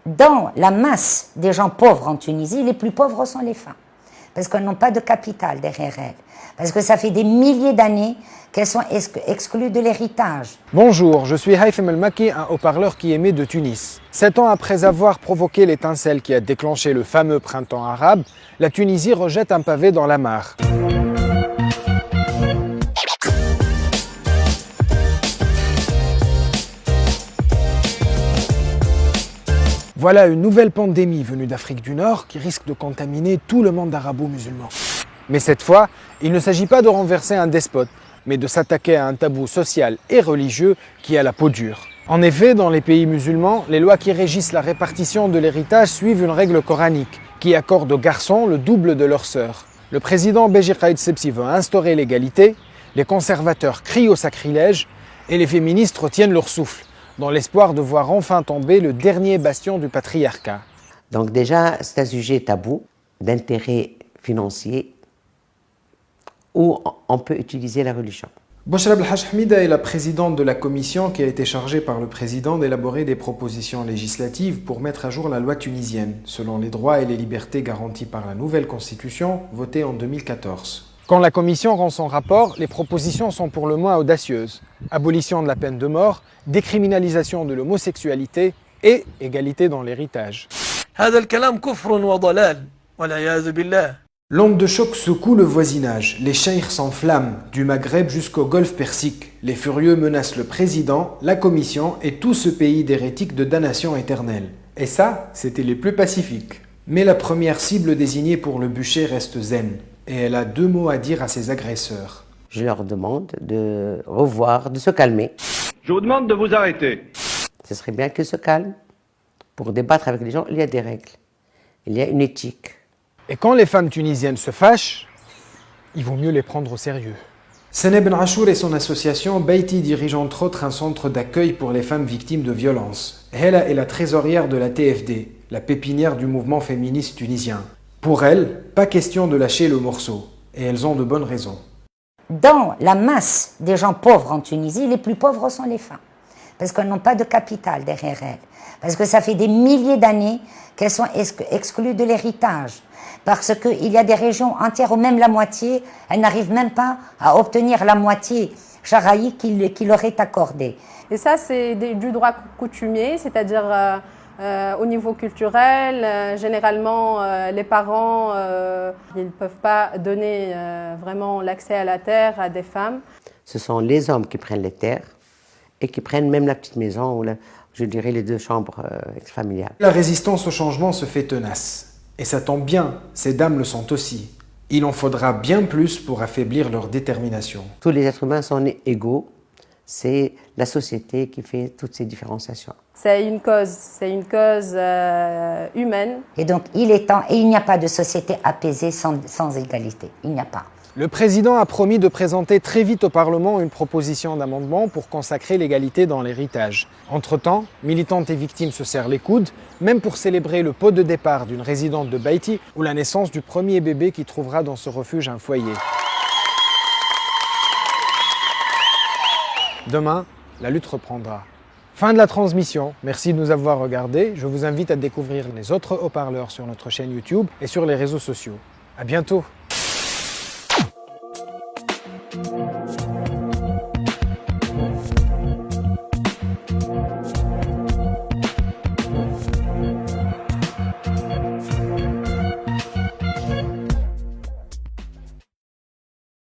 Dans la masse des gens pauvres en Tunisie, les plus pauvres sont les femmes, parce qu'elles n'ont pas de capital derrière elles, parce que ça fait des milliers d'années qu'elles sont exclues de l'héritage. Bonjour, je suis Haïfem El Maki, un haut-parleur qui émet de Tunis. 7 ans après avoir provoqué l'étincelle qui a déclenché le fameux printemps arabe, la Tunisie rejette un pavé dans la mare. Voilà une nouvelle pandémie venue d'Afrique du Nord qui risque de contaminer tout le monde arabo-musulman. Mais cette fois, il ne s'agit pas de renverser un despote, mais de s'attaquer à un tabou social et religieux qui a la peau dure. En effet, dans les pays musulmans, les lois qui régissent la répartition de l'héritage suivent une règle coranique qui accorde aux garçons le double de leurs sœurs. Le président Béji Caïd Sebsi veut instaurer l'égalité, les conservateurs crient au sacrilège et les féministes retiennent leur souffle, dans l'espoir de voir enfin tomber le dernier bastion du patriarcat. Donc déjà, c'est un sujet tabou, d'intérêt financier, où on peut utiliser la religion. Bouchra Belhaj Hamida est la présidente de la commission qui a été chargée par le président d'élaborer des propositions législatives pour mettre à jour la loi tunisienne, selon les droits et les libertés garantis par la nouvelle constitution votée en 2014. Quand la commission rend son rapport, les propositions sont pour le moins audacieuses. Abolition de la peine de mort, décriminalisation de l'homosexualité et égalité dans l'héritage. L'onde de choc secoue le voisinage, les cheikhes s'enflamment, du Maghreb jusqu'au golfe Persique. Les furieux menacent le président, la commission et tout ce pays d'hérétiques de damnation éternelle. Et ça, c'était les plus pacifiques. Mais la première cible désignée pour le bûcher reste zen. Et elle a 2 mots à dire à ses agresseurs. Je leur demande de revoir, de se calmer. Je vous demande de vous arrêter. Ce serait bien qu'ils se calment. Pour débattre avec les gens, il y a des règles. Il y a une éthique. Et quand les femmes tunisiennes se fâchent, il vaut mieux les prendre au sérieux. Sene Ben Achour et son association Beiti dirigent entre autres un centre d'accueil pour les femmes victimes de violences. Elle est la trésorière de la TFD, la pépinière du mouvement féministe tunisien. Pour elles, pas question de lâcher le morceau. Et elles ont de bonnes raisons. Dans la masse des gens pauvres en Tunisie, les plus pauvres sont les femmes, parce qu'elles n'ont pas de capital derrière elles, parce que ça fait des milliers d'années qu'elles sont exclues de l'héritage, parce qu'il y a des régions entières ou même la moitié, elles n'arrivent même pas à obtenir la moitié charaïque qui leur est accordée. Et ça, c'est du droit coutumier, c'est-à-dire au niveau culturel, généralement les parents ils ne peuvent pas donner vraiment l'accès à la terre à des femmes. Ce sont les hommes qui prennent les terres et qui prennent même la petite maison, ou je dirais les 2 chambres familiales. La résistance au changement se fait tenace. Et ça tombe bien, ces dames le sont aussi. Il en faudra bien plus pour affaiblir leur détermination. Tous les êtres humains sont égaux. C'est la société qui fait toutes ces différenciations. C'est une cause humaine. Et donc il est temps, et il n'y a pas de société apaisée sans égalité, il n'y a pas. Le président a promis de présenter très vite au Parlement une proposition d'amendement pour consacrer l'égalité dans l'héritage. Entre-temps, militantes et victimes se serrent les coudes, même pour célébrer le pot de départ d'une résidente de Beiti ou la naissance du premier bébé qui trouvera dans ce refuge un foyer. Demain, la lutte reprendra. Fin de la transmission, merci de nous avoir regardés. Je vous invite à découvrir les autres haut-parleurs sur notre chaîne YouTube et sur les réseaux sociaux. À bientôt!